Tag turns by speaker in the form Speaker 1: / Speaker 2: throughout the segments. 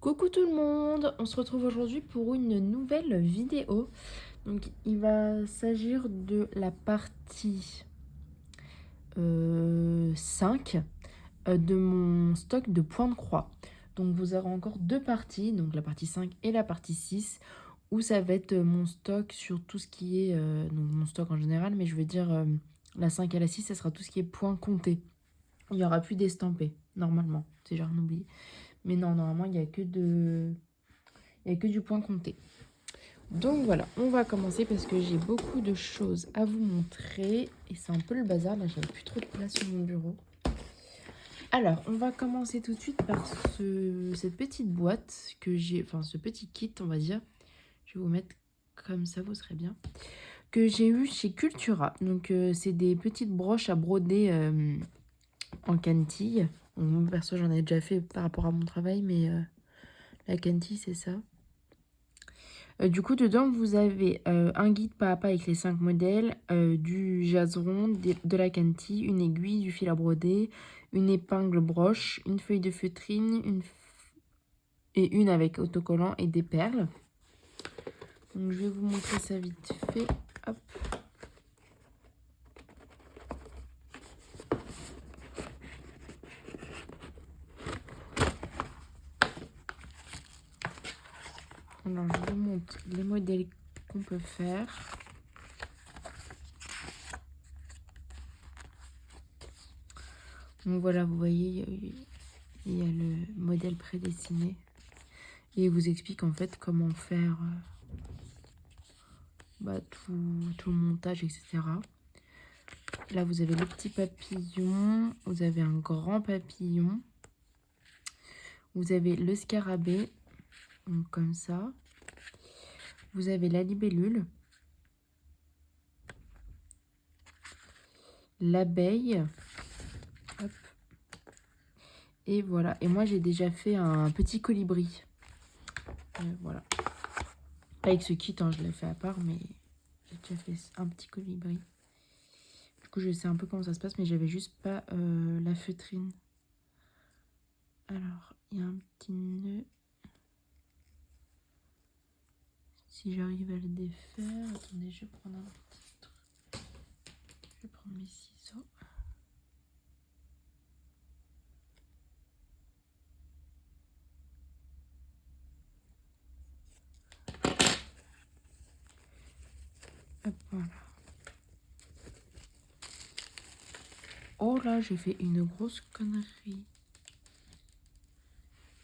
Speaker 1: Coucou tout le monde, on se retrouve aujourd'hui pour une nouvelle vidéo. Donc il va s'agir de la partie 5 de mon stock de points de croix. Donc vous aurez encore deux parties, donc la partie 5 et la partie 6, où ça va être mon stock sur tout ce qui est, donc mon stock en général, mais je veux dire la 5 et la 6, ça sera tout ce qui est points comptés. Il n'y aura plus d'estampés, normalement, si j'ai rien oublié. Mais non, normalement, il n'y a que du point compté. Donc voilà, on va commencer parce que j'ai beaucoup de choses à vous montrer. Et c'est un peu le bazar, là j'avais plus trop de place sur mon bureau. Alors, on va commencer tout de suite par cette petite boîte que j'ai, enfin ce petit kit on va dire. Je vais vous mettre comme ça, vous serez bien. Que j'ai eu chez Cultura. Donc c'est des petites broches à broder en cantille. Bon, moi perso j'en ai déjà fait par rapport à mon travail, mais la cantille c'est ça. Du coup, dedans, vous avez un guide pas à pas avec les 5 modèles, du jaseron, de la cantille, une aiguille, du fil à broder, une épingle broche, une feuille de feutrine, et une avec autocollant et des perles. Donc, je vais vous montrer ça vite fait. Hop. Alors, je vous montre les modèles qu'on peut faire. Donc voilà, vous voyez, il y a le modèle prédessiné. Et il vous explique en fait comment faire tout le montage, etc. Là, vous avez le petit papillon, vous avez un grand papillon, vous avez le scarabée, donc comme ça. Vous avez la libellule, l'abeille, hop. Et voilà. Et moi, j'ai déjà fait un petit colibri. Voilà. Avec ce kit, hein, je l'ai fait à part, mais j'ai déjà fait un petit colibri. Du coup, je sais un peu comment ça se passe, mais j'avais juste pas la feutrine. Alors, il y a un petit nœud. Si j'arrive à le défaire, attendez, je vais prendre un petit truc. Je vais prendre mes ciseaux. Hop, voilà. Oh là, j'ai fait une grosse connerie.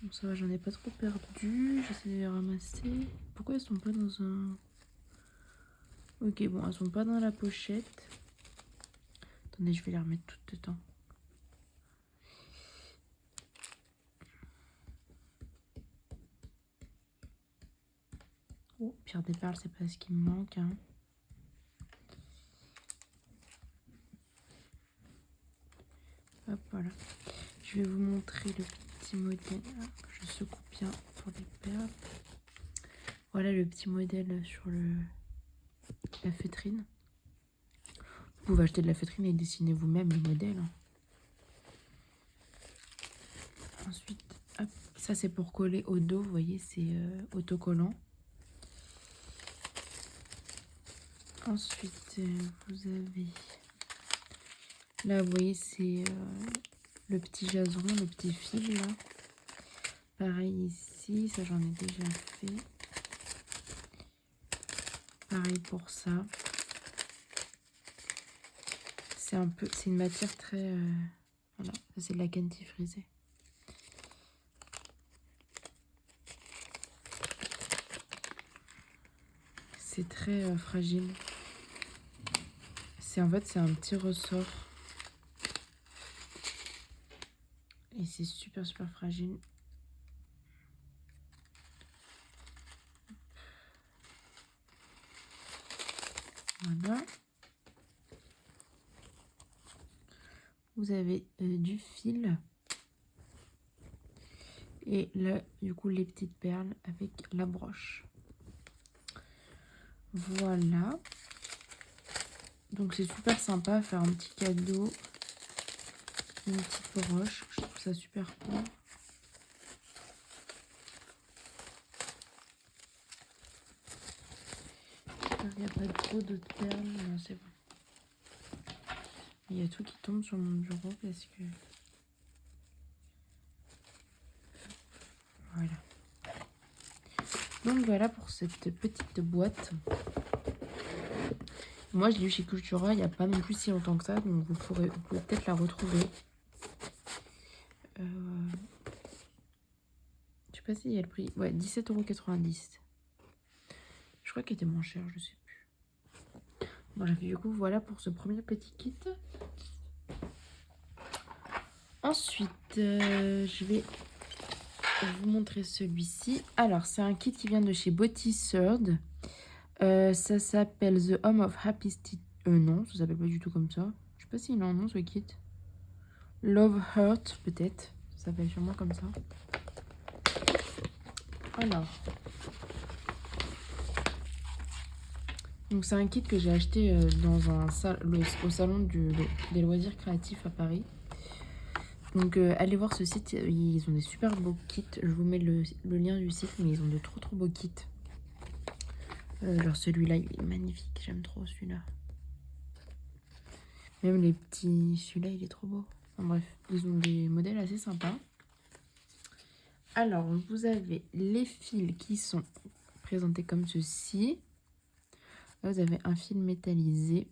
Speaker 1: Bon, ça va, j'en ai pas trop perdu. J'essaie de les ramasser. Pourquoi elles sont pas dans un... Ok, bon, elles sont pas dans la pochette. Attendez, je vais les remettre toutes dedans. Oh, pierre des perles, c'est pas ce qui me manque, hein. Hop, voilà. Je vais vous montrer le petit modèle que je secoue bien pour les perles. Voilà le petit modèle sur la feutrine. Vous pouvez acheter de la feutrine et dessiner vous-même le modèle, hein. Ensuite, hop, ça c'est pour coller au dos, vous voyez, c'est autocollant. Ensuite, vous avez... Là, vous voyez, c'est le petit jaseron, le petit fil, là. Pareil ici, ça j'en ai déjà fait. Pareil pour ça. C'est une matière très... voilà, ça c'est de la cantille frisée. C'est très fragile. En fait, c'est un petit ressort. Et c'est super fragile. Voilà. Vous avez du fil. Et là, du coup, les petites perles avec la broche. Voilà. Donc, c'est super sympa à faire un petit cadeau. Une petite broche. Je trouve ça super cool. Il n'y a pas trop d'autres perles. Non, c'est bon. Il y a tout qui tombe sur mon bureau parce que... Voilà. Donc voilà pour cette petite boîte. Moi, je l'ai eu chez Cultura il n'y a pas non plus si longtemps que ça. Donc vous pouvez peut-être la retrouver. Je sais pas s'il y a le prix. Ouais, 17,90 €. Je crois qu'il était moins cher, je sais plus. Bref, du coup, voilà pour ce premier petit kit. Ensuite, je vais vous montrer celui-ci. Alors, c'est un kit qui vient de chez Body Third. Ça s'appelle The Home of Happy Stitch. Non, ça s'appelle pas du tout comme ça. Je sais pas s'il a un nom ce kit. Love Hurt, peut-être. Ça s'appelle sûrement comme ça. Alors. Donc, c'est un kit que j'ai acheté dans au salon des loisirs créatifs à Paris. Donc, allez voir ce site. Ils ont des super beaux kits. Je vous mets le lien du site, mais ils ont de trop beaux kits. Genre celui-là, il est magnifique. J'aime trop celui-là. Même les petits... Celui-là, il est trop beau. Enfin, bref, ils ont des modèles assez sympas. Alors, vous avez les fils qui sont présentés comme ceci. Là, vous avez un fil métallisé.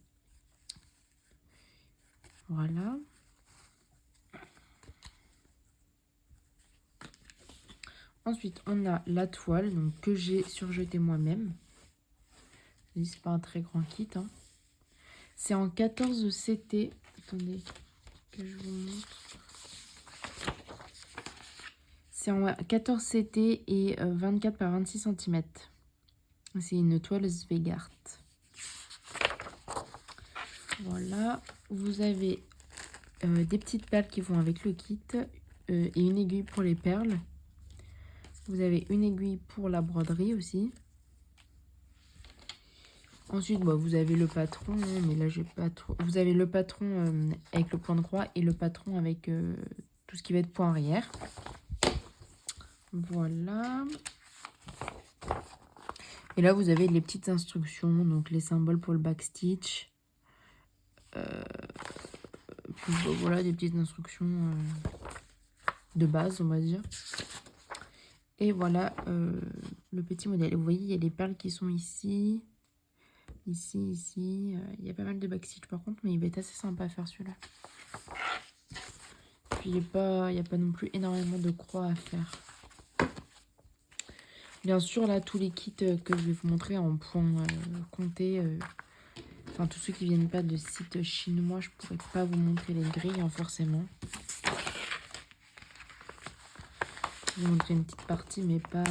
Speaker 1: Voilà. Ensuite, on a la toile donc, que j'ai surjetée moi-même. C'est pas un très grand kit. Hein. C'est en 14 CT. Attendez, que je vous montre. C'est en 14 CT et 24 par 26 cm. C'est une toile Svegart. Voilà. Vous avez des petites perles qui vont avec le kit et une aiguille pour les perles. Vous avez une aiguille pour la broderie aussi. Ensuite, bah, vous avez le patron, mais là, j'ai pas trop... Vous avez le patron avec le point de croix et le patron avec tout ce qui va être point arrière. Voilà. Et là, vous avez les petites instructions, donc les symboles pour le backstitch. Puis bah, voilà, des petites instructions de base, on va dire. Et voilà le petit modèle. Vous voyez, il y a les perles qui sont ici. Ici. Il y a pas mal de backstitch par contre, mais il va être assez sympa à faire celui-là. Puis il n'y a pas non plus énormément de croix à faire. Bien sûr, là, tous les kits que je vais vous montrer en points comptés, enfin tous ceux qui viennent pas de sites chinois, je pourrais pas vous montrer les grilles, hein, forcément. Je vais vous montrer une petite partie, mais pas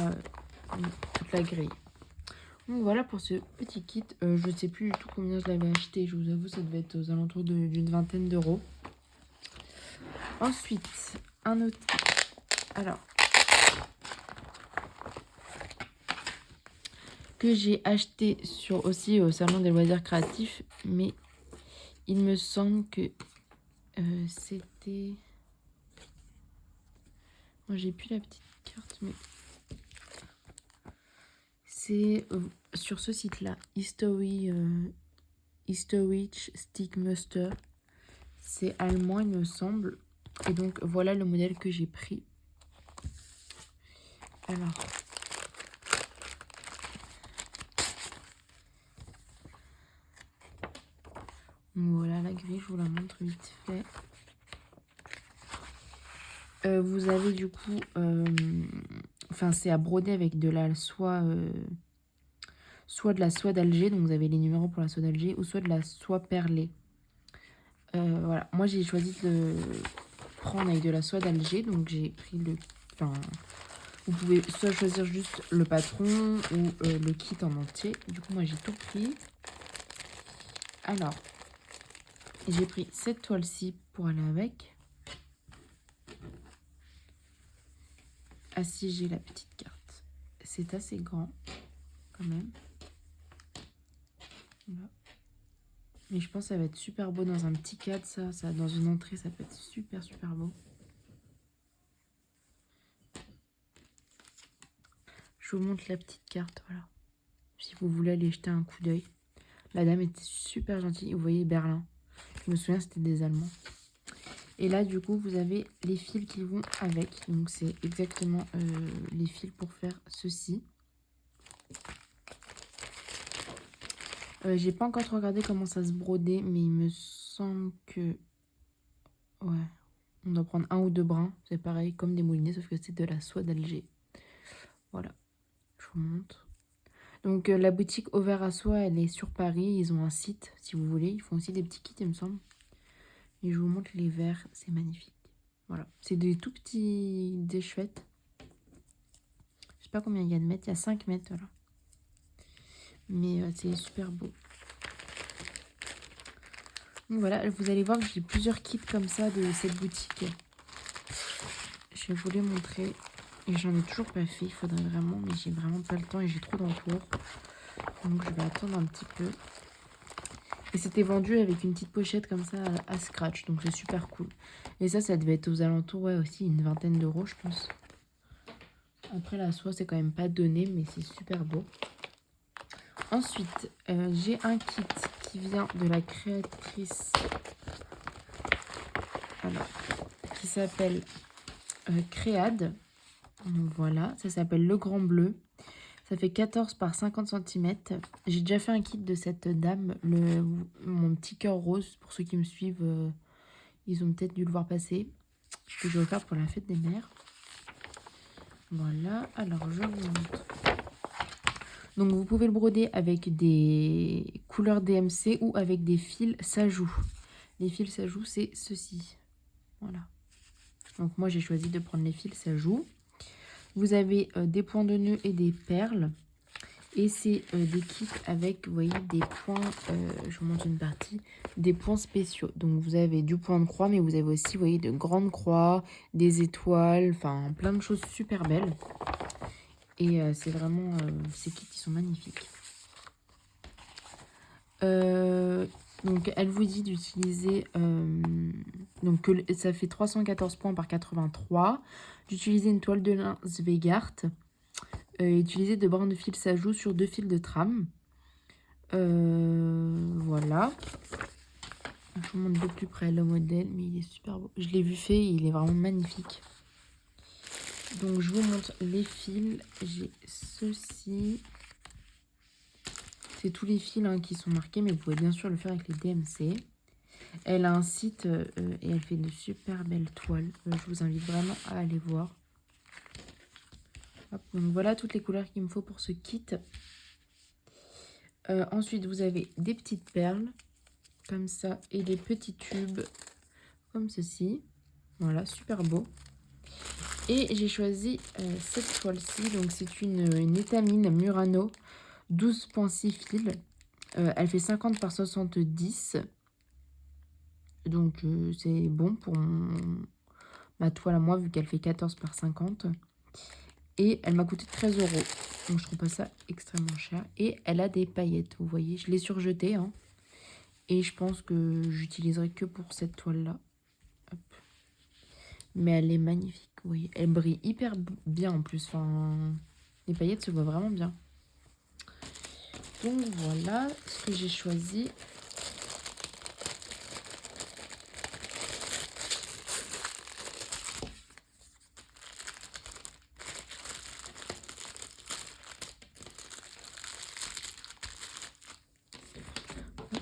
Speaker 1: toute la grille. Donc voilà pour ce petit kit. Je sais plus du tout combien je l'avais acheté. Je vous avoue, ça devait être aux alentours d'une vingtaine d'euros. Ensuite, un autre kit. Alors, que j'ai acheté aussi au salon des loisirs créatifs, mais il me semble que c'était... Moi, j'ai plus la petite carte, mais c'est sur ce site-là, Historisch Stick Muster. C'est allemand, il me semble. Et donc, voilà le modèle que j'ai pris. Alors... Voilà la grille, je vous la montre vite fait. Vous avez du coup... Enfin, c'est à broder avec de la soie... soit de la soie d'Alger, donc vous avez les numéros pour la soie d'Alger, ou soit de la soie perlée. Voilà, moi j'ai choisi de prendre avec de la soie d'Alger, donc j'ai pris le... Enfin, vous pouvez soit choisir juste le patron ou le kit en entier. Du coup, moi j'ai tout pris. Alors, j'ai pris cette toile-ci pour aller avec. Ah si, j'ai la petite carte. C'est assez grand, quand même. Voilà. Mais je pense que ça va être super beau dans un petit cadre, ça dans une entrée, ça peut être super beau. Je vous montre la petite carte, voilà. Si vous voulez aller jeter un coup d'œil. La dame était super gentille. Vous voyez Berlin. Je me souviens, c'était des Allemands. Et là, du coup, vous avez les fils qui vont avec. Donc, c'est exactement les fils pour faire ceci. J'ai pas encore trop regardé comment ça se brodait, mais il me semble que... Ouais, on doit prendre 1 ou 2 brins. C'est pareil, comme des moulinets, sauf que c'est de la soie d'Alger. Voilà, je vous montre. Donc, la boutique Au Vert à Soie, elle est sur Paris. Ils ont un site, si vous voulez. Ils font aussi des petits kits, il me semble. Et je vous montre les verres, c'est magnifique. Voilà, c'est des tout petits déchouettes. Je sais pas combien il y a de mètres, il y a 5 mètres, voilà. Mais c'est super beau. Donc voilà, vous allez voir que j'ai plusieurs kits comme ça de cette boutique. Je vais vous les montrer. Et j'en ai toujours pas fait, il faudrait vraiment, mais j'ai vraiment pas le temps et j'ai trop d'encours. Donc je vais attendre un petit peu. Et c'était vendu avec une petite pochette comme ça à scratch, donc c'est super cool. Et ça devait être aux alentours, ouais, aussi une vingtaine d'euros, je pense. Après, la soie, c'est quand même pas donné, mais c'est super beau. Ensuite, j'ai un kit qui vient de la créatrice, alors, qui s'appelle Créade. Voilà, ça s'appelle Le Grand Bleu. Ça fait 14 par 50 cm. J'ai déjà fait un kit de cette dame, mon petit cœur rose. Pour ceux qui me suivent, ils ont peut-être dû le voir passer. Que je vais faire pour la fête des mères. Voilà, alors je vous montre. Donc vous pouvez le broder avec des couleurs DMC ou avec des fils Sajou. Les fils Sajou, c'est ceci. Voilà. Donc moi j'ai choisi de prendre les fils Sajou. Vous avez des points de nœud et des perles. Et c'est des kits avec, vous voyez, des points, je vous montre une partie, des points spéciaux. Donc vous avez du point de croix, mais vous avez aussi, vous voyez, de grandes croix, des étoiles, enfin plein de choses super belles. Et c'est vraiment, ces kits, ils sont magnifiques. Donc elle vous dit d'utiliser, donc ça fait 314 points par 83, d'utiliser une toile de lin Zweigart, utiliser de brins de fil Sajou sur 2 fils de trame. Voilà. Je vous montre de plus près le modèle, mais il est super beau. Je l'ai vu fait, il est vraiment magnifique. Donc je vous montre les fils. J'ai ceci. C'est tous les fils qui sont marqués, mais vous pouvez bien sûr le faire avec les DMC. Elle a un site et elle fait de super belles toiles. Je vous invite vraiment à aller voir. Hop, donc voilà toutes les couleurs qu'il me faut pour ce kit. Ensuite, vous avez des petites perles, comme ça, et des petits tubes, comme ceci. Voilà, super beau. Et j'ai choisi cette toile-ci. Donc, c'est une étamine Murano 12,6 fils. Elle fait 50 par 70. Donc, c'est bon pour ma toile à moi, vu qu'elle fait 14 par 50. Et elle m'a coûté 13 euros. Donc, je trouve pas ça extrêmement cher. Et elle a des paillettes, vous voyez. Je l'ai surjetée. Hein. Et je pense que j'utiliserai que pour cette toile-là. Hop. Mais elle est magnifique, vous voyez. Elle brille hyper bien en plus. Enfin, les paillettes se voient vraiment bien. Donc voilà ce que j'ai choisi.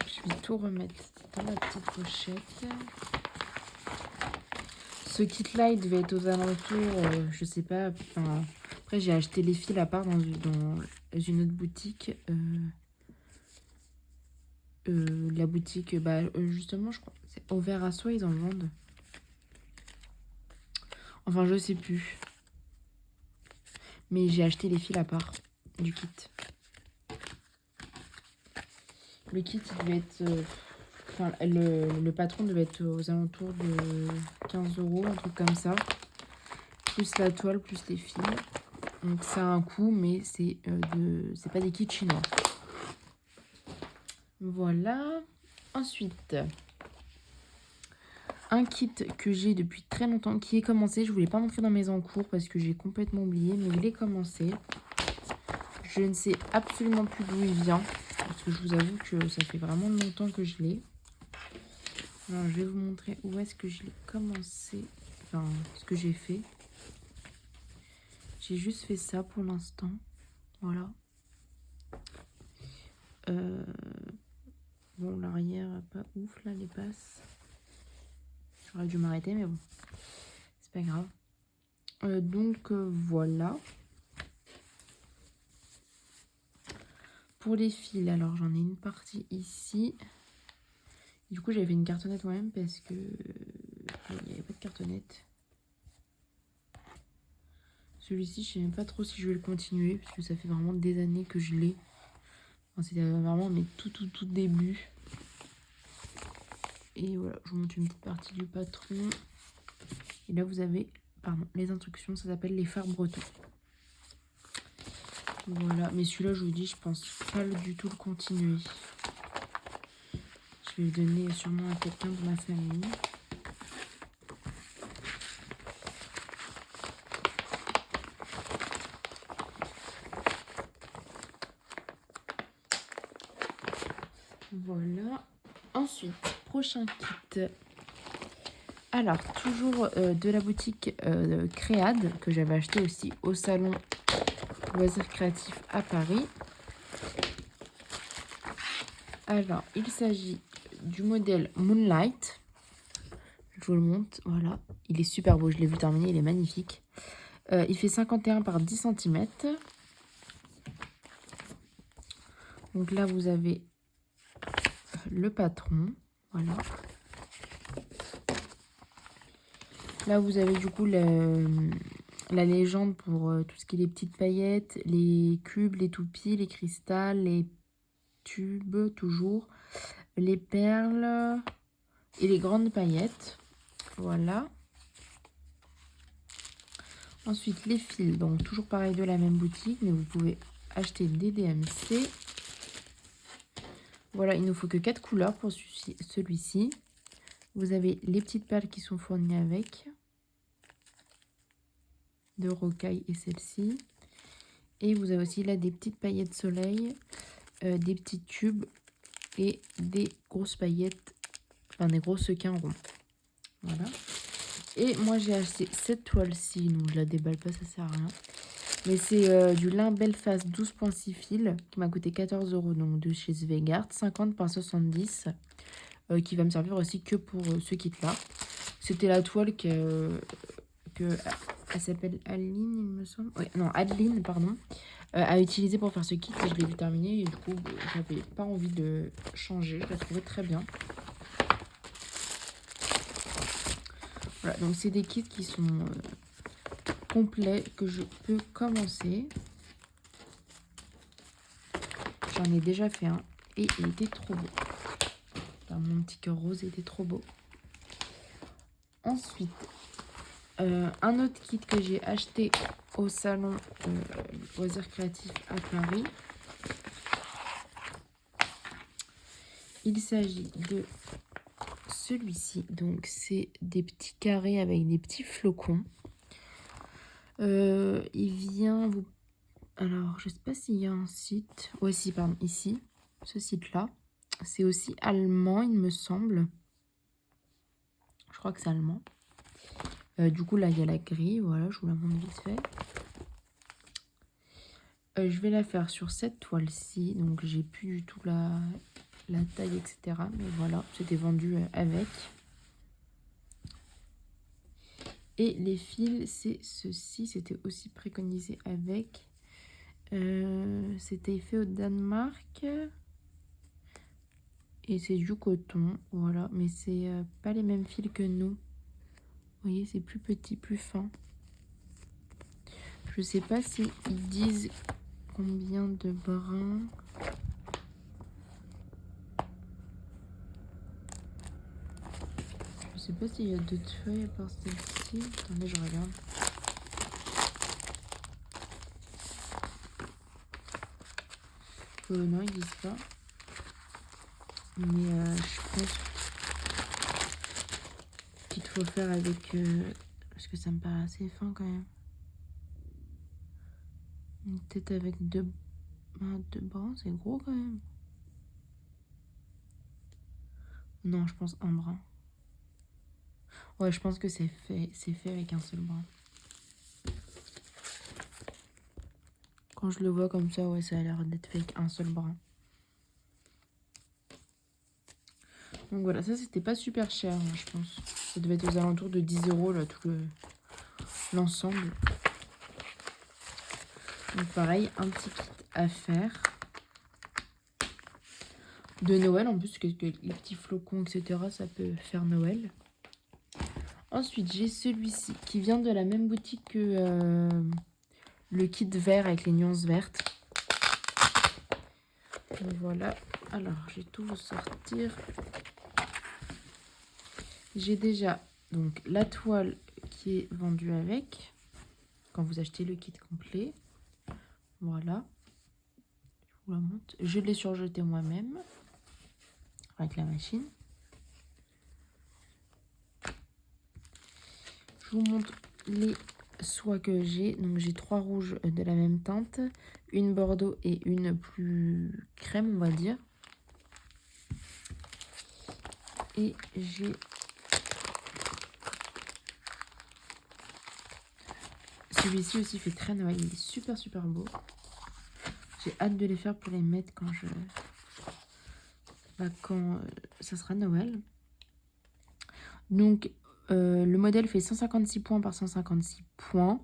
Speaker 1: Je vais tout remettre dans la petite pochette. Ce kit-là, il devait être aux alentours, je sais pas. Enfin, après, j'ai acheté les fils à part dans une autre boutique. La boutique, bah, justement, je crois, c'est Au Vert à Soie, ils en vendent. Enfin, je sais plus. Mais j'ai acheté les fils à part du kit. Le kit, il devait être... Enfin, le patron devait être aux alentours de 15 euros, un truc comme ça. Plus la toile, plus les fils. Donc ça a un coût, mais c'est pas des kits chinois. Voilà. Ensuite, un kit que j'ai depuis très longtemps, qui est commencé. Je ne voulais pas montrer dans mes encours parce que j'ai complètement oublié, mais il est commencé. Je ne sais absolument plus d'où il vient. parce que je vous avoue que ça fait vraiment longtemps que je l'ai. Alors, je vais vous montrer où est-ce que je l'ai commencé, enfin, ce que j'ai fait. J'ai juste fait ça pour l'instant, voilà. Bon, l'arrière, pas ouf, là, les passes. J'aurais dû m'arrêter, mais bon, c'est pas grave. Donc, voilà. Pour les fils, alors j'en ai une partie ici. Du coup, j'avais fait une cartonnette moi-même parce que il n'y avait pas de cartonnette. Celui-ci, je sais même pas trop si je vais le continuer parce que ça fait vraiment des années que je l'ai. Enfin, c'était vraiment mes tout début. Et voilà, je vous montre une petite partie du patron. Et là, vous avez, pardon, les instructions. Ça s'appelle les phares bretons. Voilà, mais celui-là, je vous dis, je pense pas du tout le continuer. Je vais le donner sûrement à quelqu'un de ma famille. Voilà. Ensuite, prochain kit. Alors, toujours de la boutique Créade, que j'avais acheté aussi au salon Loisirs Créatifs à Paris. Alors, il s'agit du modèle Moonlight. Je vous le montre, voilà. Il est super beau, je l'ai vu terminer, il est magnifique. Il fait 51 par 10 cm. Donc là, vous avez le patron, voilà. Là, vous avez du coup la légende pour tout ce qui est les petites paillettes, les cubes, les toupies, les cristals, les tubes, toujours, les perles et les grandes paillettes. Voilà. Ensuite, les fils, donc toujours pareil de la même boutique, mais vous pouvez acheter des DMC. Voilà, il ne nous faut que 4 couleurs pour celui-ci. Vous avez les petites perles qui sont fournies avec, de rocaille et celle-ci. Et vous avez aussi là des petites paillettes soleil, des petits tubes et des grosses paillettes, enfin des gros sequins ronds. Voilà. Et moi j'ai acheté cette toile-ci, donc je la déballe pas, ça sert à rien. Mais c'est du lin Belfast 12.6 fils qui m'a coûté 14 €, donc de chez Svegart, 50 par 70, qui va me servir aussi que pour ce kit-là. C'était la toile elle s'appelle Adeline, il me semble. Oui, non, Adeline, pardon, a utilisé pour faire ce kit et je l'ai vu terminer. Et du coup, j'avais pas envie de changer. Je la trouvais très bien. Voilà, donc c'est des kits qui sont complets, que je peux commencer. J'en ai déjà fait un et il était trop beau. Enfin, mon petit cœur rose était trop beau. Ensuite, un autre kit que j'ai acheté au salon Loisirs Créatifs à Paris. Il s'agit de celui-ci. Donc, c'est des petits carrés avec des petits flocons. Il vient vous... Alors, je sais pas s'il y a un site. Ouais, si, pardon, ici. Ce site-là. C'est aussi allemand, il me semble. Je crois que c'est allemand. Du coup, là, il y a la grille. Voilà, je vous la montre vite fait. Je vais la faire sur cette toile-ci. Donc, j'ai plus du tout la taille, etc. Mais voilà, c'était vendu avec. Et les fils, c'est ceci. C'était aussi préconisé avec. C'était fait au Danemark. Et c'est du coton. Voilà, mais c'est pas les mêmes fils que nous. Vous voyez, c'est plus petit, plus fin. Je sais pas si ils disent combien de brins. Je sais pas s'il y a d'autres feuilles à part celle-ci. Attendez, je regarde. Non, ils disent pas. Mais je pense qu'il faut faire avec... parce que ça me paraît assez fin quand même. Peut-être avec deux brins, c'est gros quand même. Non, je pense un brin. Ouais, je pense que c'est fait avec un seul brin. Quand je le vois comme ça, ouais, ça a l'air d'être fait avec un seul brin. Donc voilà, ça c'était pas super cher, hein, je pense. Ça devait être aux alentours de 10 € là, tout l'ensemble. Donc pareil, un petit kit à faire. De Noël en plus, que les petits flocons, etc. ça peut faire Noël. Ensuite, j'ai celui-ci qui vient de la même boutique que le kit vert avec les nuances vertes. Donc voilà. Alors, je vais tout vous sortir. J'ai déjà donc la toile qui est vendue avec, quand vous achetez le kit complet. Voilà. Je vous la montre. Je l'ai surjeté moi-même avec la machine. Je vous montre les soies que j'ai. Donc j'ai 3 rouges de la même teinte, une bordeaux et une plus crème, on va dire. Et j'ai celui-ci aussi fait très Noël, il est super super beau. J'ai hâte de les faire pour les mettre quand ça sera Noël. Donc le modèle fait 156 points par 156 points.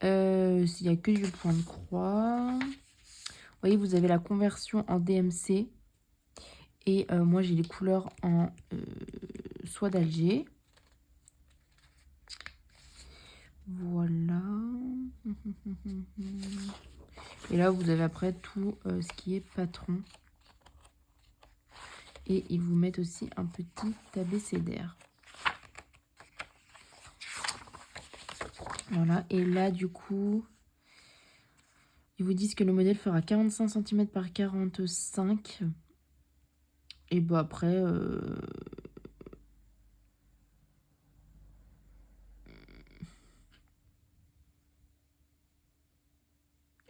Speaker 1: Il n'y a que du point de croix. Vous voyez, vous avez la conversion en DMC. Et moi, j'ai les couleurs en soie d'Alger. Voilà. Et là, vous avez après tout ce qui est patron. Et ils vous mettent aussi un petit abécédaire. Voilà. Et là, du coup, ils vous disent que le modèle fera 45 cm par 45. Et bon, après...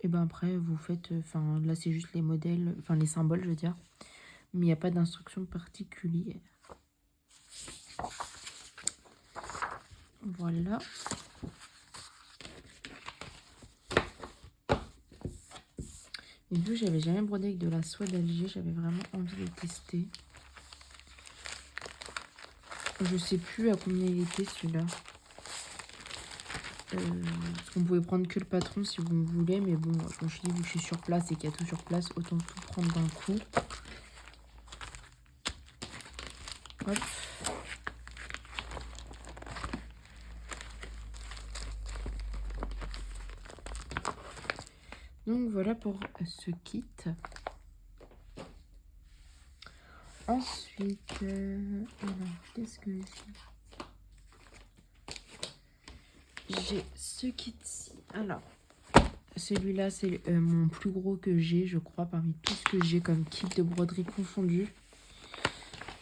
Speaker 1: Et ben après, vous faites... Enfin, là, c'est juste les modèles... Enfin, les symboles, je veux dire. Mais il n'y a pas d'instruction particulière. Voilà. Et vu que j'avais jamais brodé avec de la soie d'Alger, j'avais vraiment envie de le tester. Je sais plus à combien il était celui-là. Parce qu'on pouvait prendre que le patron si vous voulez, mais bon, je me suis dit, vu que je suis sur place et qu'il y a tout sur place, autant tout prendre d'un coup. Hop. Donc voilà pour ce kit. Ensuite, alors, qu'est-ce que j'ai ce kit-ci. Alors, celui-là, c'est mon plus gros que j'ai, je crois, parmi tout ce que j'ai comme kit de broderie confondu.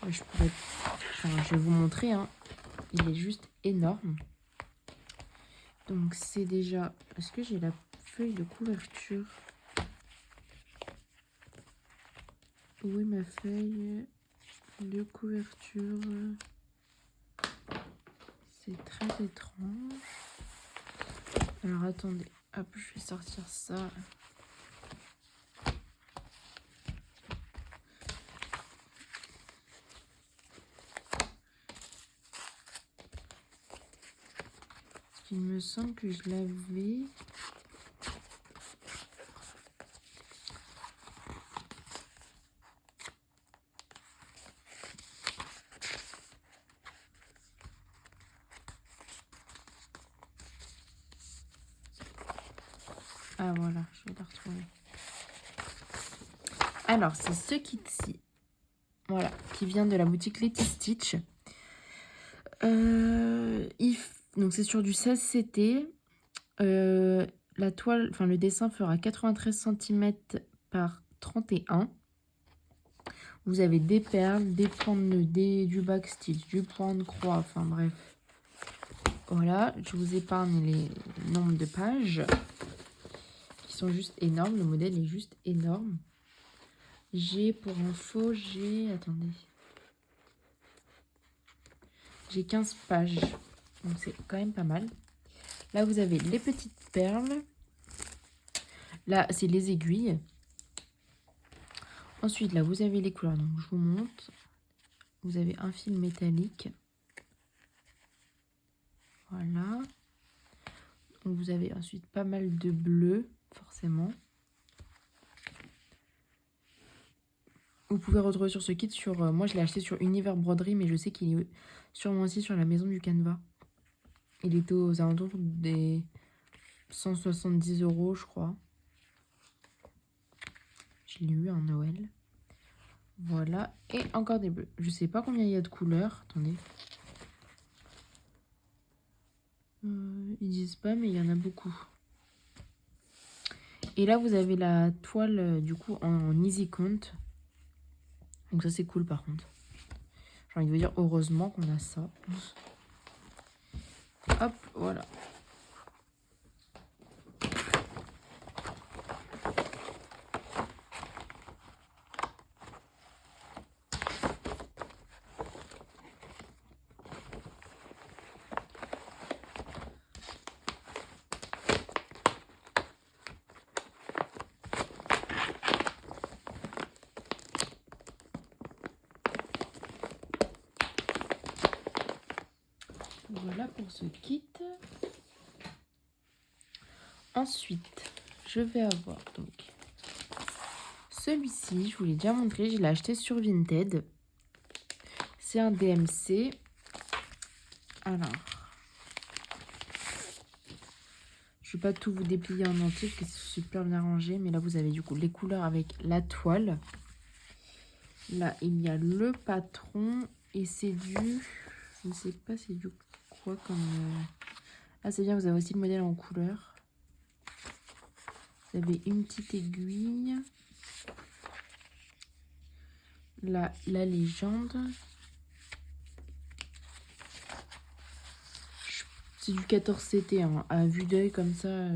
Speaker 1: Je vais vous montrer, hein. Il est juste énorme. Donc, c'est déjà... Est-ce que j'ai la feuille de couverture? Oui, ma feuille de couverture. C'est très étrange. Alors, attendez. Hop, je vais sortir ça. Il me semble que je l'avais. Ah voilà, je vais la retrouver. Alors, c'est ce kit-ci. Voilà, qui vient de la boutique Letty Stitch. Donc c'est sur du 16 CT. La toile, enfin le dessin fera 93 cm par 31. Vous avez des perles, des points de nœud, du backstitch, du point de croix, enfin bref. Voilà, je vous épargne les nombres de pages qui sont juste énormes. Le modèle est juste énorme. J'ai pour info, attendez. J'ai 15 pages, donc c'est quand même pas mal. Là, vous avez les petites perles. Là, c'est les aiguilles. Ensuite, là, vous avez les couleurs. Donc, je vous montre. Vous avez un fil métallique. Voilà. Donc, vous avez ensuite pas mal de bleu, forcément. Vous pouvez retrouver sur ce kit sur... moi, je l'ai acheté sur Univers Broderie, mais je sais qu'il est sûrement aussi sur la maison du Canva. Il était aux alentours des 170 €, je crois. Je l'ai eu en Noël. Voilà. Et encore des bleus. Je sais pas combien il y a de couleurs. Attendez. Ils disent pas, mais il y en a beaucoup. Et là, vous avez la toile, du coup, en easy count. Donc ça, c'est cool, par contre. J'ai envie de vous dire, heureusement qu'on a ça. Hop, voilà. Voilà pour ce kit. Ensuite, je vais avoir donc celui-ci. Je vous l'ai déjà montré. Je l'ai acheté sur Vinted. C'est un DMC. Alors, je ne vais pas tout vous déplier en entier parce que c'est super bien rangé. Mais là, vous avez du coup les couleurs avec la toile. Là, il y a le patron. Et c'est du... Je ne sais pas c'est du quoi comme... Ah, c'est bien, vous avez aussi le modèle en couleur. Vous avez une petite aiguille. Là, la légende. C'est du 14 CT, hein. À vue d'œil comme ça,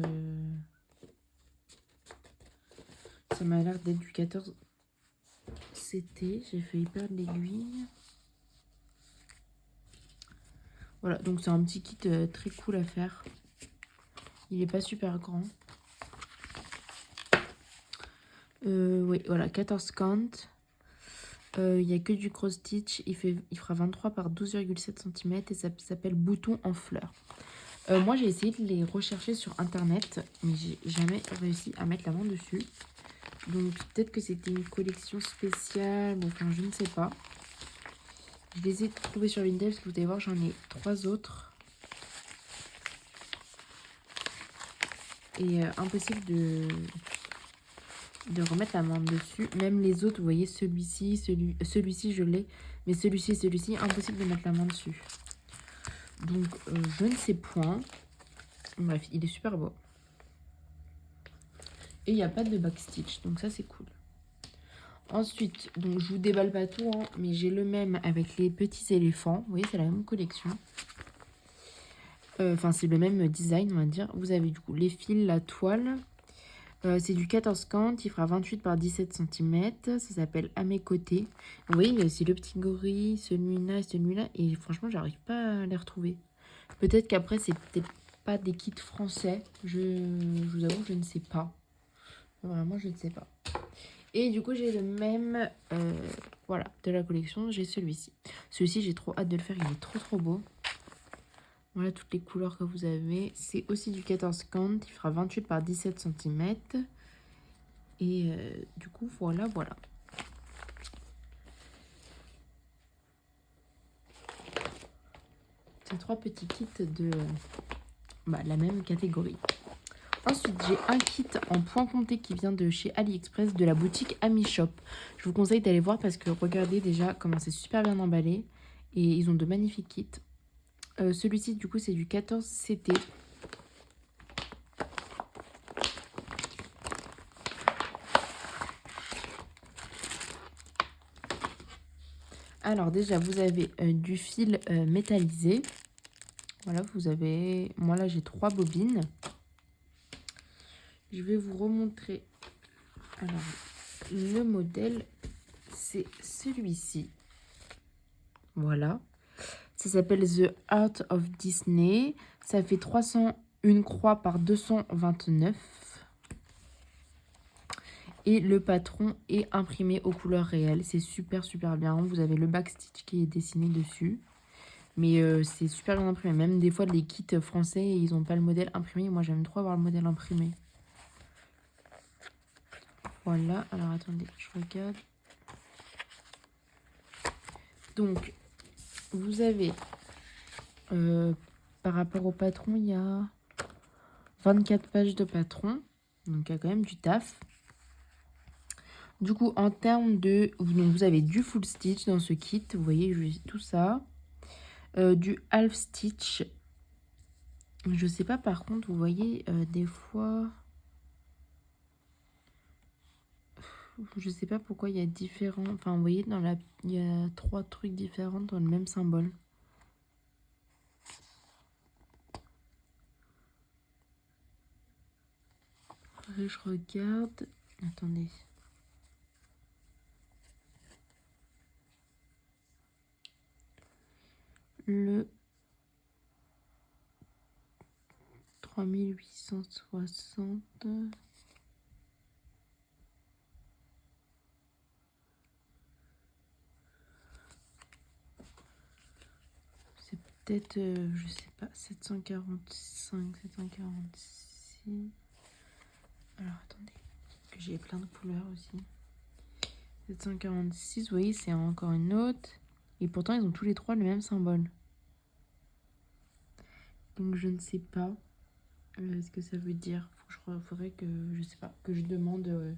Speaker 1: ça m'a l'air d'être du 14 CT. J'ai failli perdre l'aiguille. Voilà, donc c'est un petit kit très cool à faire. Il n'est pas super grand. Oui, voilà, 14 count. Il n'y a que du cross stitch. Il fera 23 par 12,7 cm et ça s'appelle Bouton en fleurs. Moi, j'ai essayé de les rechercher sur internet, mais j'ai jamais réussi à mettre la main dessus. Donc, peut-être que c'était une collection spéciale, enfin, je ne sais pas. Je les ai trouvés sur Vinted, vous allez voir, j'en ai 3 autres. Et impossible de remettre la main dessus. Même les autres, vous voyez, celui-ci, celui-ci, je l'ai. Mais celui-ci et celui-ci, impossible de mettre la main dessus. Donc, je ne sais point. Bref, il est super beau. Et il n'y a pas de backstitch, donc ça, c'est cool. Ensuite, donc je vous déballe pas tout, hein, mais j'ai le même avec les petits éléphants. Vous voyez, c'est la même collection. Enfin, c'est le même design, on va dire. Vous avez du coup les fils, la toile. C'est du 14 count, il fera 28 par 17 cm. Ça s'appelle À mes côtés. Vous voyez, il y a aussi le petit gorille, celui-là et celui-là. Et franchement, j'arrive pas à les retrouver. Peut-être qu'après, c'est peut-être pas des kits français. Je vous avoue, je ne sais pas. Vraiment, je ne sais pas. Et du coup, j'ai le même, voilà, de la collection. J'ai celui-ci. Celui-ci, j'ai trop hâte de le faire. Il est trop, trop beau. Voilà toutes les couleurs que vous avez. C'est aussi du 14 count. Il fera 28 par 17 cm. Et du coup, voilà, voilà. C'est 3 petits kits de la même catégorie. Ensuite, j'ai un kit en point compté qui vient de chez AliExpress de la boutique Ami Shop. Je vous conseille d'aller voir parce que regardez déjà comment c'est super bien emballé. Et ils ont de magnifiques kits. Celui-ci, du coup, c'est du 14 CT. Alors déjà, vous avez du fil métallisé. Voilà, vous avez... Moi, là, j'ai 3 bobines. Je vais vous remontrer. Alors, le modèle, c'est celui-ci. Voilà. Ça s'appelle The Art of Disney. Ça fait 301 croix par 229. Et le patron est imprimé aux couleurs réelles. C'est super super bien. Vous avez le backstitch qui est dessiné dessus. Mais c'est super bien imprimé. Même des fois les kits français, ils n'ont pas le modèle imprimé. Moi j'aime trop avoir le modèle imprimé. Voilà. Alors attendez, je regarde. Donc vous avez... par rapport au patron, il y a 24 pages de patron. Donc il y a quand même du taf. Du coup, en termes de... Donc, vous avez du full stitch dans ce kit. Vous voyez tout ça. Du half stitch. Je sais pas, par contre, vous voyez, des fois... Je sais pas pourquoi il y a différents... Enfin, vous voyez, il y a 3 trucs différents dans le même symbole. Je regarde... Attendez. Le 3860... C'est peut-être, je sais pas, 745, 746... Alors, attendez, que j'ai plein de couleurs aussi. 746, vous voyez, c'est encore une autre. Et pourtant, ils ont tous les trois le même symbole. Donc, je ne sais pas ce que ça veut dire. Faudrait que, je sais pas, que je demande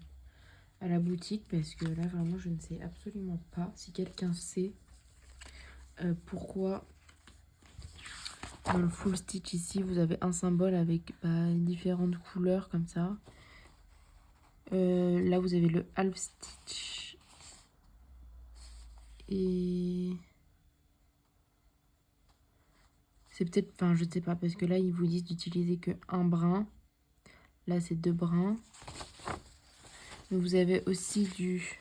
Speaker 1: à la boutique. Parce que là, vraiment, je ne sais absolument pas. Si quelqu'un sait pourquoi dans le full stitch ici, vous avez un symbole avec différentes couleurs comme ça. Là, vous avez le half stitch. Et c'est peut-être, enfin, je sais pas, parce que là, ils vous disent d'utiliser que un brin. Là, c'est 2 brins. Donc, vous avez aussi du...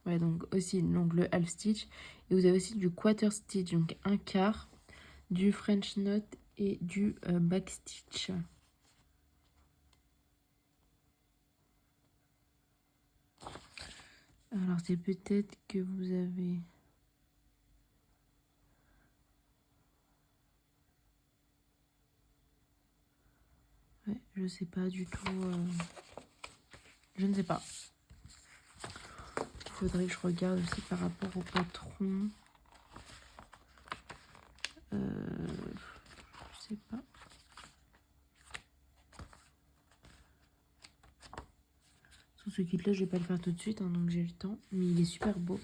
Speaker 1: Ouais, donc aussi donc, le half stitch. Et vous avez aussi du quarter stitch, donc un quart, du French knot et du back stitch. Alors, c'est peut-être que vous avez... Ouais, je sais pas du tout. Je ne sais pas. Il faudrait que je regarde aussi par rapport au patron. Je sais pas. Sur ce kit-là, je vais pas le faire tout de suite, hein, donc j'ai le temps. Mais il est super beau.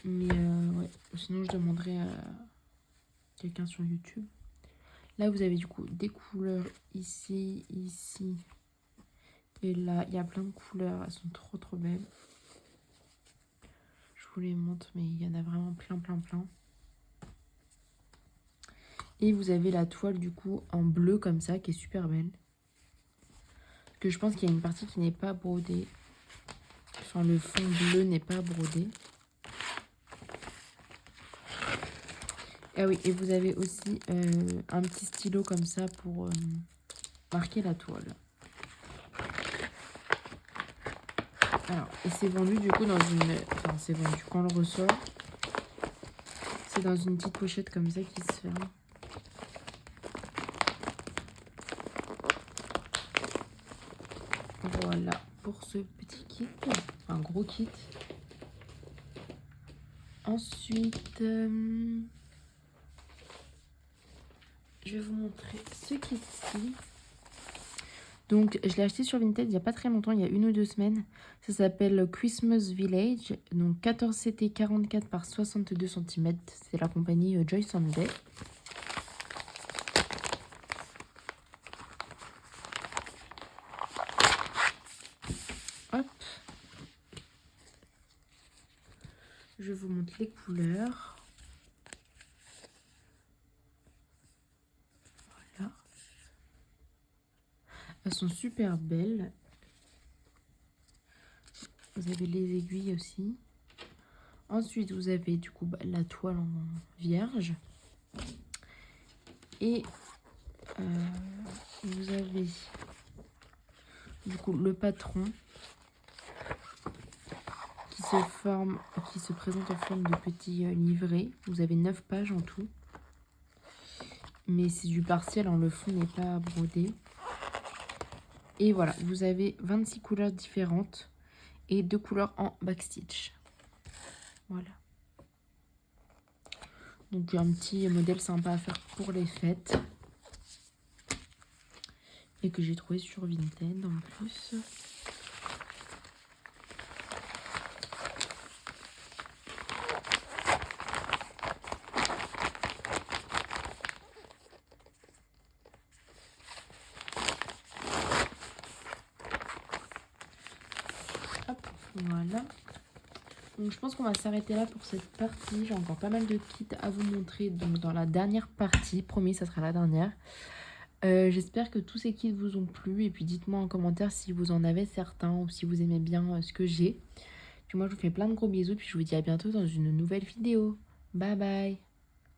Speaker 1: Mais ouais, sinon je demanderai à quelqu'un sur YouTube. Là, vous avez du coup des couleurs ici, ici. Et là, il y a plein de couleurs. Elles sont trop, trop belles. Je vous les montre, mais il y en a vraiment plein, plein, plein. Et vous avez la toile, du coup, en bleu comme ça, qui est super belle. Parce que je pense qu'il y a une partie qui n'est pas brodée. Enfin, le fond bleu n'est pas brodé. Ah oui, et vous avez aussi un petit stylo comme ça pour marquer la toile. Alors, et c'est vendu du coup dans une... Enfin, c'est vendu quand on le ressort. C'est dans une petite pochette comme ça qui se ferme. Voilà pour ce petit kit. Un gros kit. Ensuite, je vais vous montrer ce kit-ci. Donc, je l'ai acheté sur Vinted il n'y a pas très longtemps, il y a 1 ou 2 semaines. Ça s'appelle Christmas Village. Donc, 14 CT 44 par 62 cm. C'est la compagnie Joy Sunday. Hop. Je vous montre les couleurs. Voilà. Elles sont super belles. Vous avez les aiguilles aussi. Ensuite, vous avez du coup la toile en vierge. Et vous avez du coup le patron qui se présente en forme de petit livret. Vous avez 9 pages en tout. Mais c'est du partiel, hein, le fond n'est pas brodé. Et voilà, vous avez 26 couleurs différentes et 2 couleurs en backstitch. Voilà. Donc un petit modèle sympa à faire pour les fêtes. Et que j'ai trouvé sur Vinted en plus. Hop, voilà. Donc je pense qu'on va s'arrêter là pour cette partie. J'ai encore pas mal de kits à vous montrer. Donc dans la dernière partie, promis, ça sera la dernière. J'espère que tous ces kits vous ont plu. Et puis dites-moi en commentaire si vous en avez certains ou si vous aimez bien ce que j'ai. Puis moi je vous fais plein de gros bisous. Puis je vous dis à bientôt dans une nouvelle vidéo. Bye bye.